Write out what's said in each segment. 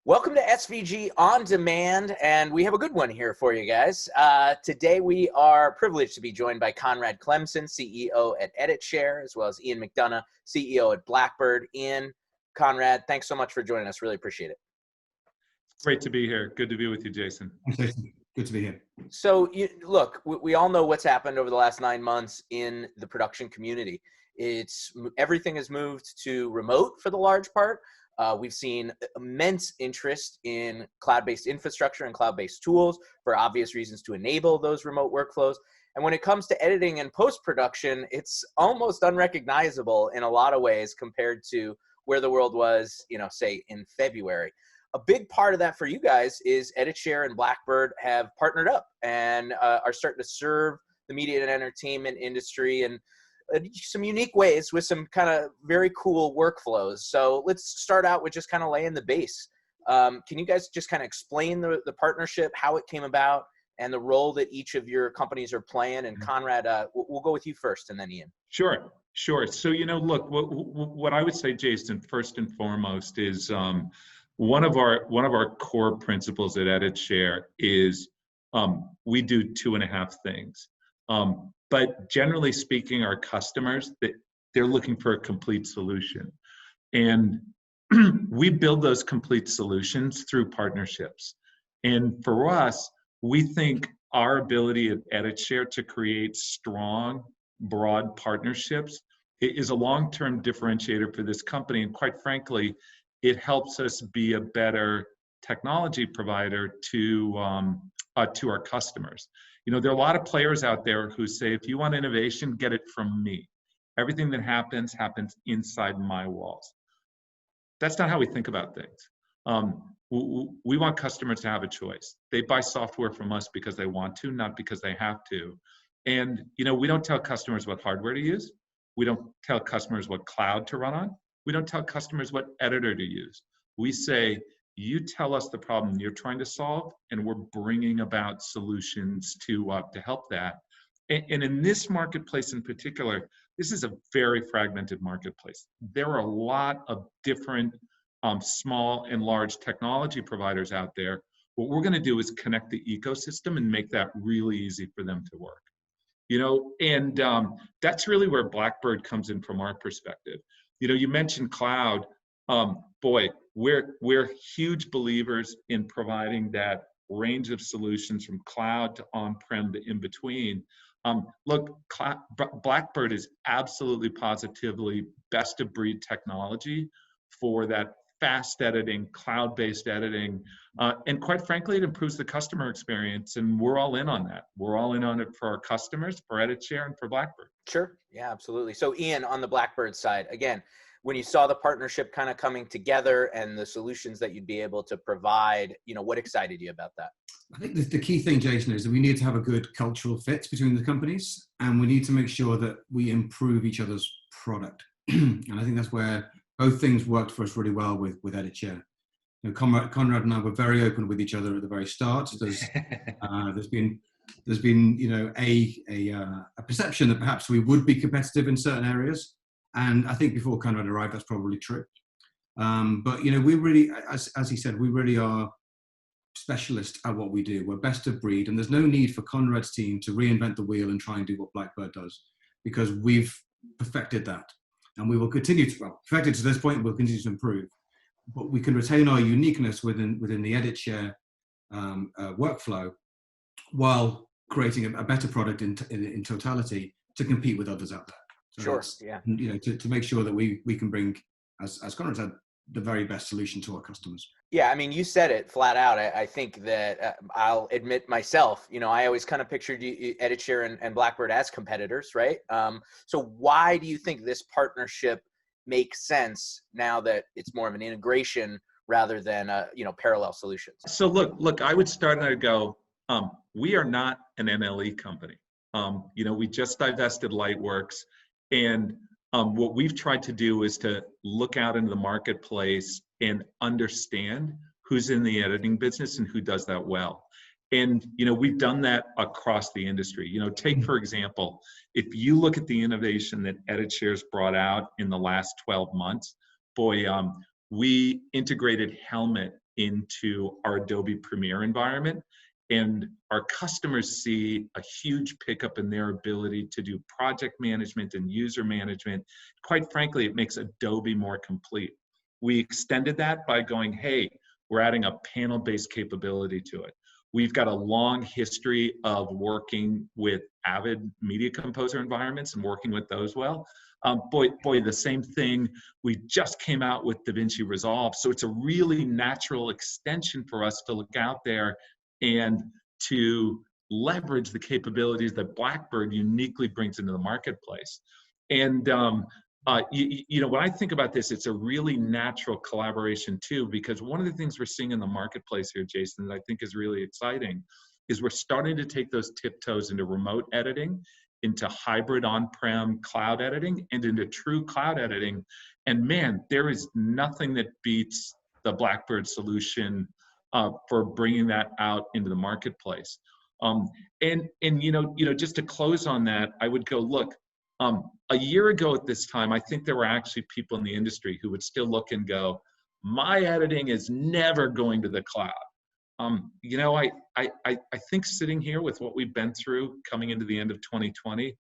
Welcome to SVG On Demand, and we have a good one here for you guys. Today we are privileged to be joined by Conrad Clemson, CEO at EditShare, as well as Ian McDonough, CEO at Blackbird. Ian, Conrad, thanks so much for joining us. Really appreciate it. Great to be here. Good to be with you, Jason. Thanks, Jason. Good to be here. So, look, we all know what's happened over the last 9 months in the production community. Everything has moved to remote for the large part. We've seen immense interest in cloud-based infrastructure and cloud-based tools for obvious reasons to enable those remote workflows. And when it comes to editing and post-production, it's almost unrecognizable in a lot of ways compared to where the world was, say in February. A big part of that for you guys is EditShare and Blackbird have partnered up and are starting to serve the media and entertainment industry and some unique ways with some kind of very cool workflows. So let's start out with just kind of laying the base. Can you guys just kind of explain the partnership, how it came about, and the role that each of your companies are playing? And Conrad, we'll go with you first, and then Ian. Sure. So, look, what I would say, Jason, first and foremost is one of our core principles at EditShare is we do 2.5 things. But generally speaking, our customers, they're looking for a complete solution. And we build those complete solutions through partnerships. And for us, we think our ability at EditShare to create strong, broad partnerships is a long-term differentiator for this company. And quite frankly, it helps us be a better technology provider to our customers. There are a lot of players out there who say, if you want innovation, get it from me. Everything that happens inside my walls. That's not how we think about things. We want customers to have a choice. They buy software from us because they want to, not because they have to. And, we don't tell customers what hardware to use. We don't tell customers what cloud to run on. We don't tell customers what editor to use. We say, you tell us the problem you're trying to solve, and we're bringing about solutions to help that. And in this marketplace in particular, this is a very fragmented marketplace. There are a lot of different small and large technology providers out there. What we're going to do is connect the ecosystem and make that really easy for them to work. And that's really where Blackbird comes in from our perspective. You mentioned cloud. Boy, we're huge believers in providing that range of solutions from cloud to on-prem to in between. Look, Blackbird is absolutely positively best of breed technology for that fast editing, cloud-based editing, and quite frankly, it improves the customer experience, and we're all in on that. We're all in on it for our customers, for EditShare, and for Blackbird. Sure, yeah, absolutely. So Ian, on the Blackbird side, again, when you saw the partnership kind of coming together and the solutions that you'd be able to provide, what excited you about that? I think the key thing, Jason, is that we need to have a good cultural fit between the companies, and we need to make sure that we improve each other's product. And I think that's where both things worked for us really well with EditShare. Conrad and I were very open with each other at the very start. There's been a perception that perhaps we would be competitive in certain areas. And I think before Conrad arrived, that's probably true. But we really, as he said, we really are specialists at what we do. We're best of breed, and there's no need for Conrad's team to reinvent the wheel and try and do what Blackbird does, because we've perfected that, and we will continue to perfect it to this point. We'll continue to improve, but we can retain our uniqueness within the EditShare workflow, while creating a better product in totality to compete with others out there. So sure. Yeah. To make sure that we can bring, as Conrad said, the very best solution to our customers. Yeah, I mean, you said it flat out. I think that I'll admit myself, I always kind of pictured EditShare and Blackbird as competitors, right? So why do you think this partnership makes sense now that it's more of an integration rather than parallel solutions? So look, I would start and I'd go, we are not an NLE company. We just divested Lightworks. And what we've tried to do is to look out into the marketplace and understand who's in the editing business and who does that well. And, we've done that across the industry. Take, for example, if you look at the innovation that EditShare's brought out in the last 12 months, boy, we integrated Helmet into our Adobe Premiere environment. And our customers see a huge pickup in their ability to do project management and user management. Quite frankly, it makes Adobe more complete. We extended that by going, hey, we're adding a panel-based capability to it. We've got a long history of working with Avid Media Composer environments and working with those well. Boy, the same thing. We just came out with DaVinci Resolve. So it's a really natural extension for us to look out there and to leverage the capabilities that Blackbird uniquely brings into the marketplace. And you know, when I think about this, it's a really natural collaboration too, because one of the things we're seeing in the marketplace here, Jason, that I think is really exciting, is we're starting to take those tiptoes into remote editing, into hybrid on-prem cloud editing, and into true cloud editing. And man, there is nothing that beats the Blackbird solution for bringing that out into the marketplace. And you know, just to close on that, I would go, look, a year ago at this time, I think there were actually people in the industry who would still look and go, my editing is never going to the cloud. You know, I think sitting here with what we've been through coming into the end of 2020,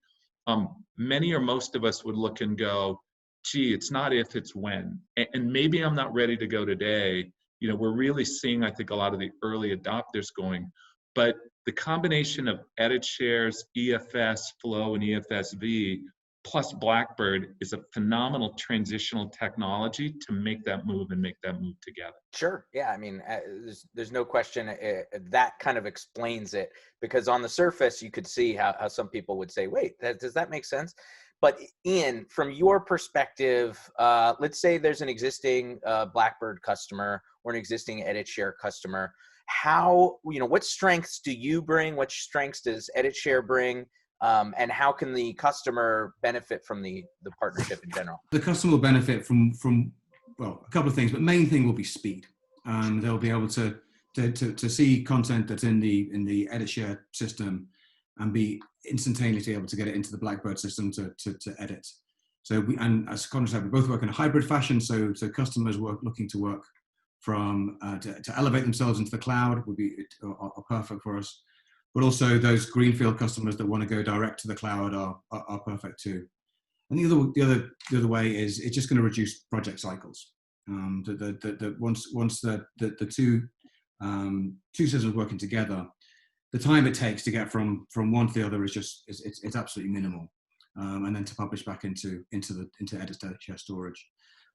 many or most of us would look and go, gee, it's not if, it's when. And maybe I'm not ready to go today. You know, we're really seeing, I think, a lot of the early adopters going, but the combination of EditShare's EFS Flow and EFSV plus Blackbird is a phenomenal transitional technology to make that move and make that move together. Sure. Yeah. I mean, there's no question that kind of explains it, because on the surface, you could see how some people would say, wait, does that make sense? But Ian, from your perspective, let's say there's an existing Blackbird customer or an existing EditShare customer. How, you know, what strengths do you bring? What strengths does EditShare bring? And how can the customer benefit from the partnership in general? The customer will benefit from well, a couple of things, but main thing will be speed. They'll be able to see content that's in the EditShare system and be instantaneously able to get it into the Blackbird system to edit. So and as Conrad said, we both work in a hybrid fashion. So customers looking to work from to elevate themselves into the cloud are perfect for us. But also those greenfield customers that want to go direct to the cloud are perfect too. And the other way is it's just going to reduce project cycles. Once the two systems working together, the time it takes to get from one to the other is it's absolutely minimal. And then to publish back into EditShare storage.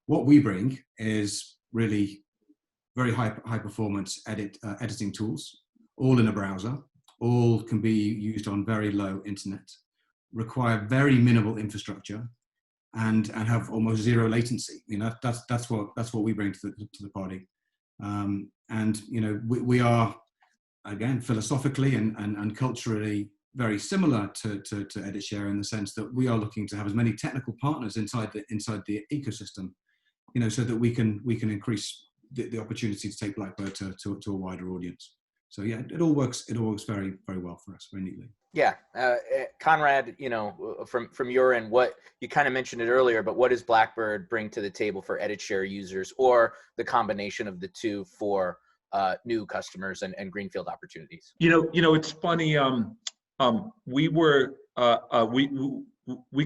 What we bring is really very high performance editing tools, all in a browser. All can be used on very low internet, require very minimal infrastructure, and have almost zero latency. You know, that's what we bring to the party. And you know, we are, again, philosophically and culturally very similar to EditShare in the sense that we are looking to have as many technical partners inside the ecosystem, you know, so that we can increase the opportunity to take Blackbird to a wider audience. So yeah, it all works very, very well for us, very neatly. Yeah, Conrad, you know, from your end, what you kind of mentioned it earlier, but what does Blackbird bring to the table for EditShare users, or the combination of the two for new customers and greenfield opportunities? You know, it's funny. We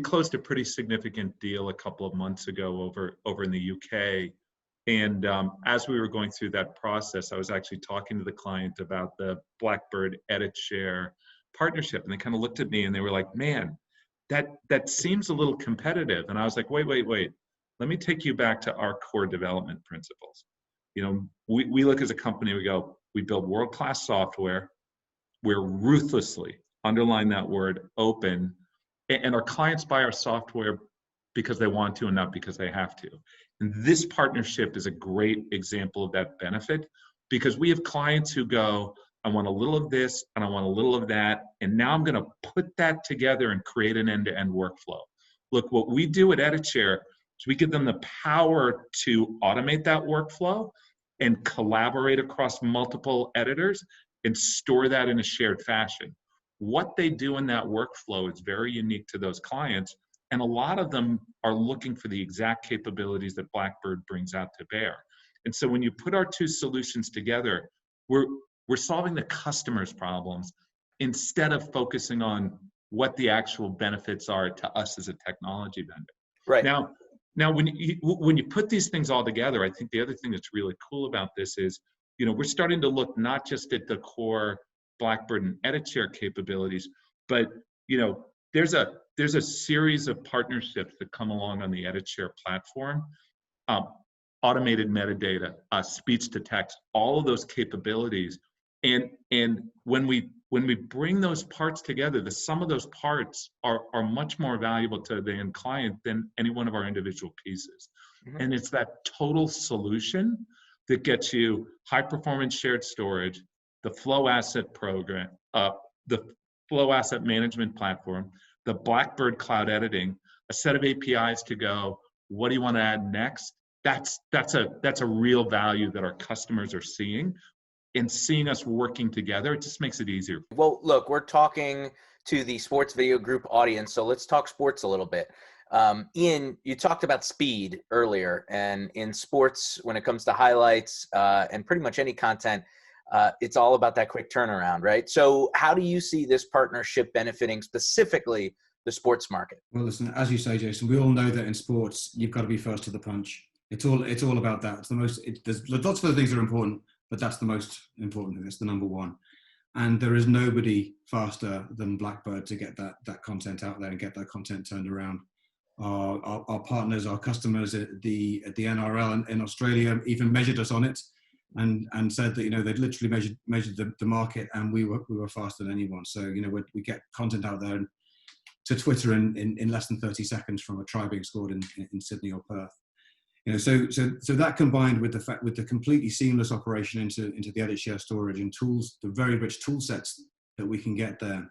closed a pretty significant deal a couple of months ago over in the UK. And as we were going through that process, I was actually talking to the client about the Blackbird EditShare partnership. And they kind of looked at me and they were like, man, that seems a little competitive. And I was like, wait. Let me take you back to our core development principles. You know, we look as a company, we go, we build world-class software. We're ruthlessly, underline that word, open. And our clients buy our software because they want to and not because they have to. And this partnership is a great example of that benefit, because we have clients who go, I want a little of this and I want a little of that, and now I'm going to put that together and create an end-to-end workflow. Look, what we do at EditShare is we give them the power to automate that workflow and collaborate across multiple editors and store that in a shared fashion. What they do in that workflow is very unique to those clients. And a lot of them are looking for the exact capabilities that Blackbird brings out to bear. And so when you put our two solutions together, we're solving the customer's problems instead of focusing on what the actual benefits are to us as a technology vendor. Right. Now when you put these things all together, I think the other thing that's really cool about this is, we're starting to look not just at the core Blackbird and EditShare capabilities, but there's a series of partnerships that come along on the EditShare platform. Automated metadata, speech to text, all of those capabilities, and when we bring those parts together, the sum of those parts are much more valuable to the end client than any one of our individual pieces. Mm-hmm. And it's that total solution that gets you high performance shared storage, the flow asset program, the flow asset management platform, the Blackbird cloud editing, a set of APIs to go, what do you want to add next? That's a real value that our customers are seeing, and seeing us working together, it just makes it easier. Well, look, we're talking to the sports video group audience, so let's talk sports a little bit. Ian, you talked about speed earlier, and in sports, when it comes to highlights and pretty much any content, it's all about that quick turnaround, right? So how do you see this partnership benefiting specifically the sports market? Well, listen, as you say, Jason, we all know that in sports, you've got to be first to the punch. It's all about that. It's the most. There's lots of other things that are important, but that's the most important thing. It's the number one. And there is nobody faster than Blackbird to get that content out there and get that content turned around. Our partners, our customers at the NRL in Australia even measured us on it, and said that they'd literally measured the market, and we were faster than anyone. So we get content out there to Twitter in less than 30 seconds from a try being scored in Sydney or Perth. So that combined with the completely seamless operation into the EditShare storage and tools, the very rich tool sets that we can get there,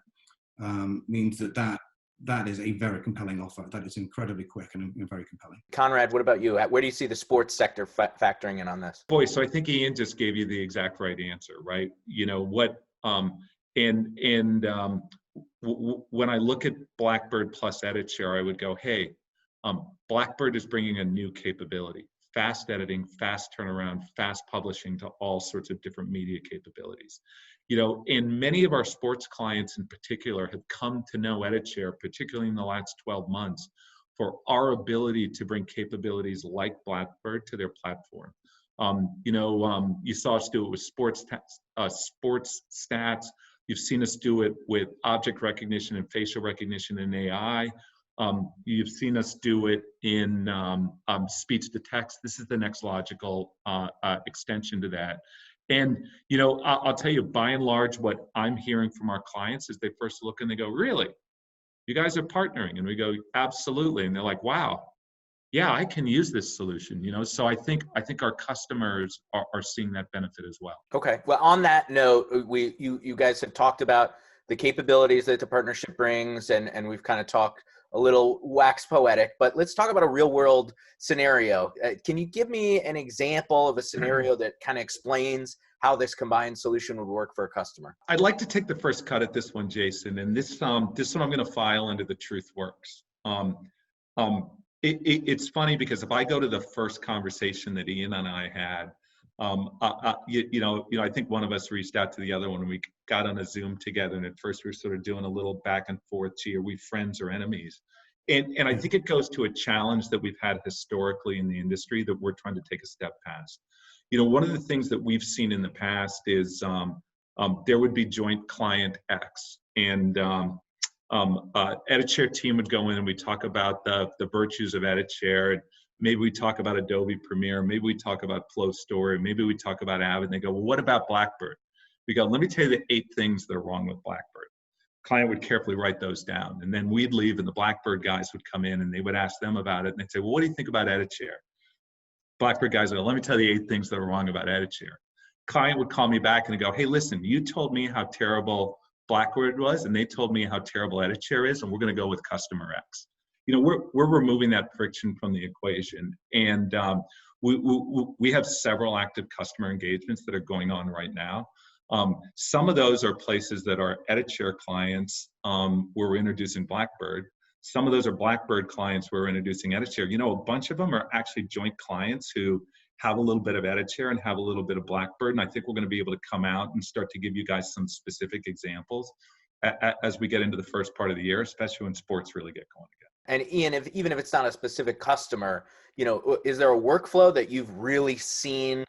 means that is a very compelling offer. That is incredibly quick and very compelling. Conrad, what about you? Where do you see the sports sector factoring in on this? Boy, so I think Ian just gave you the exact right answer, right? When I look at Blackbird plus EditShare, I would go, hey, Blackbird is bringing a new capability: fast editing, fast turnaround, fast publishing to all sorts of different media capabilities. And many of our sports clients in particular have come to know EditShare, particularly in the last 12 months, for our ability to bring capabilities like Blackbird to their platform. You saw us do it with sports stats. You've seen us do it with object recognition and facial recognition in AI. You've seen us do it in speech to text. This is the next logical extension to that. And, I'll tell you, by and large, what I'm hearing from our clients is they first look and they go, really? You guys are partnering? And we go, absolutely. And they're like, wow, yeah, I can use this solution, So I think our customers are seeing that benefit as well. Okay. Well, on that note, you guys have talked about the capabilities that the partnership brings, and we've kind of talked a little wax poetic, but let's talk about a real world scenario. Can you give me an example of a scenario that kind of explains how this combined solution would work for a customer? I'd like to take the first cut at this one, Jason, and this one I'm going to file into the TruthWorks. It's funny because if I go to the first conversation that Ian and I had, I think one of us reached out to the other one and we got on a Zoom together, and at first we were sort of doing a little back and forth, gee, are we friends or enemies? And I think it goes to a challenge that we've had historically in the industry that we're trying to take a step past. One of the things that we've seen in the past is there would be joint client X, and EditShare team would go in and we talk about the virtues of EditShare. And maybe we talk about Adobe Premiere, maybe we talk about Flow Story, maybe we talk about Avid. And they go, well, what about Blackbird? We go, let me tell you the 8 things that are wrong with Blackbird. Client would carefully write those down, and then we'd leave and the Blackbird guys would come in and they would ask them about it, and they'd say, well, what do you think about EditShare? Blackbird guys would go, let me tell you the 8 things that are wrong about EditShare. Client would call me back and go, hey, listen, you told me how terrible Blackbird was, and they told me how terrible EditShare is, and we're going to go with customer X. We're removing that friction from the equation, and we have several active customer engagements that are going on right now. Some of those are places that are EditShare clients where we're introducing Blackbird. Some of those are Blackbird clients where we're introducing EditShare. A bunch of them are actually joint clients who have a little bit of EditShare and have a little bit of Blackbird. And I think we're going to be able to come out and start to give you guys some specific examples as we get into the first part of the year, especially when sports really get going again. And Ian, even if it's not a specific customer, is there a workflow that you've really seen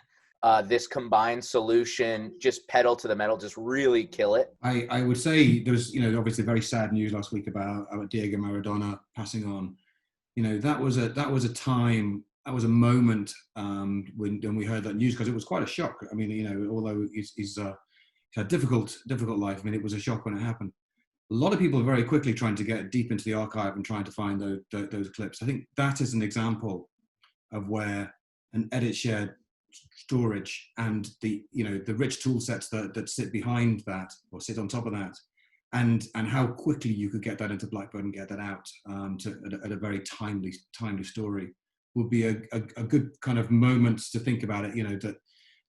this combined solution just pedal to the metal, just really kill it? I would say there was, obviously very sad news last week about Diego Maradona passing on. That was a time, that was a moment when we heard that news, because it was quite a shock. I mean, although he's had a difficult life, it was a shock when it happened. A lot of people are very quickly trying to get deep into the archive and trying to find those clips. I think that is an example of where an EditShare storage and the rich tool sets that sit behind that or sit on top of that, and how quickly you could get that into Blackbird and get that out at a very timely story would be a good kind of moment to think about it.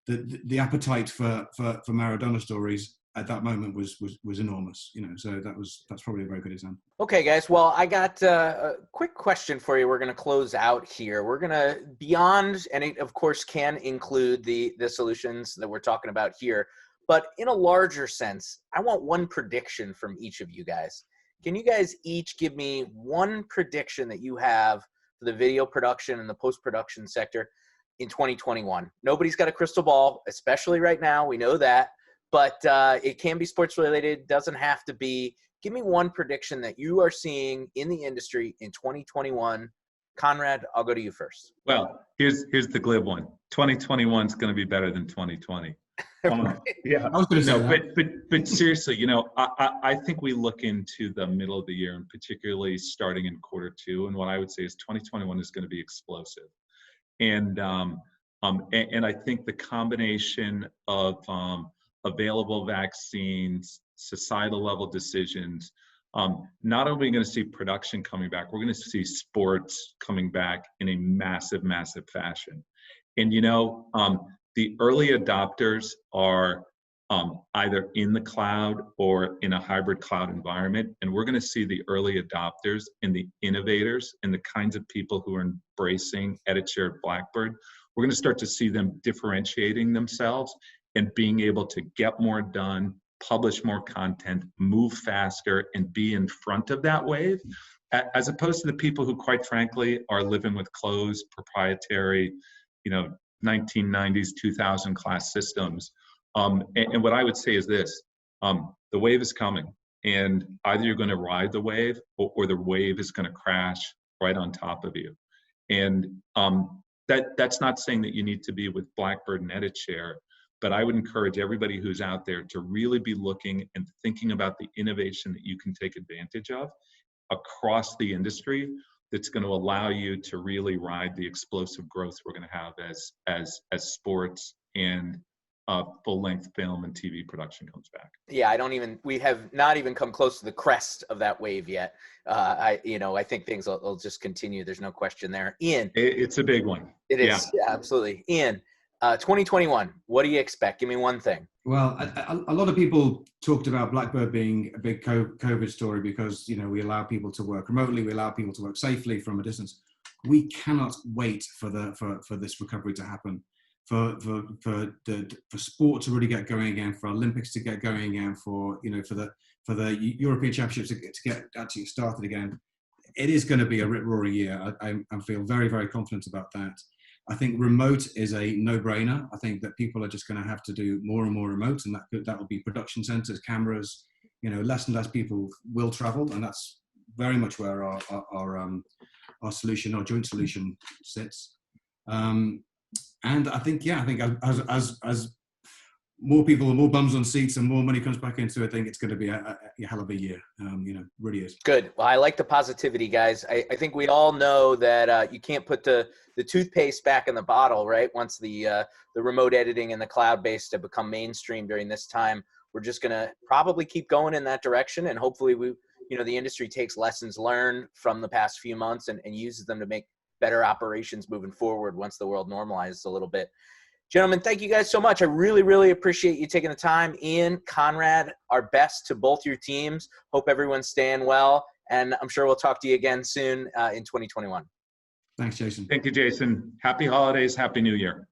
That the appetite for Maradona stories at that moment was enormous, so that's probably a very good example. Okay, guys. Well, I got a quick question for you. We're going to close out here. We're going to, beyond, and it of course can include the solutions that we're talking about here, but in a larger sense, I want one prediction from each of you guys. Can you guys each give me one prediction that you have for the video production and the post-production sector in 2021? Nobody's got a crystal ball, especially right now. We know that. But it can be sports related, doesn't have to be. Give me one prediction that you are seeing in the industry in 2021. Conrad, I'll go to you first. Well, here's the glib one. 2021 is going to be better than 2020. Yeah, I was going to say that. But seriously, I think we look into the middle of the year, and particularly starting in Q2, and what I would say is 2021 is going to be explosive. And I think the combination of available vaccines, societal level decisions, not only are we going to see production coming back, we're going to see sports coming back in a massive, massive fashion. And the early adopters are either in the cloud or in a hybrid cloud environment, and we're going to see the early adopters and the innovators and the kinds of people who are embracing EditShare Blackbird. We're going to start to see them differentiating themselves and being able to get more done, publish more content, move faster, and be in front of that wave, as opposed to the people who, quite frankly, are living with closed, proprietary, 1990s, 2000 class systems. And what I would say is this: the wave is coming, and either you're going to ride the wave, or the wave is going to crash right on top of you. And that's not saying that you need to be with Blackbird and EditShare, but I would encourage everybody who's out there to really be looking and thinking about the innovation that you can take advantage of across the industry that's going to allow you to really ride the explosive growth we're going to have as sports and full-length film and TV production comes back. Yeah, we have not even come close to the crest of that wave yet. I think things will just continue. There's no question there. Ian. It's a big one. It is. Yeah, absolutely. Ian, 2021, what do you expect? Give me one thing. Well, a lot of people talked about Blackbird being a big COVID story because, we allow people to work remotely, we allow people to work safely from a distance. We cannot wait for this recovery to happen, for sport to really get going again, for Olympics to get going again, for the European Championships to get actually started again. It is going to be a rip-roaring year. I feel very, very confident about that. I think remote is a no-brainer. I think that people are just going to have to do more and more remote, and that will be production centers, cameras. Less and less people will travel, and that's very much where our solution, our joint solution, sits. And I think as more people, more bums on seats, and more money comes back into it, I think it's going to be a hell of a year. Really is. Good. Well, I like the positivity, guys. I think we all know that you can't put the toothpaste back in the bottle, right? Once the remote editing and the cloud-based have become mainstream during this time, we're just going to probably keep going in that direction, and hopefully the industry takes lessons learned from the past few months and uses them to make better operations moving forward once the world normalizes a little bit. Gentlemen, thank you guys so much. I really, really appreciate you taking the time. Ian, Conrad, our best to both your teams. Hope everyone's staying well, and I'm sure we'll talk to you again soon in 2021. Thanks, Jason. Thank you, Jason. Happy holidays. Happy New Year.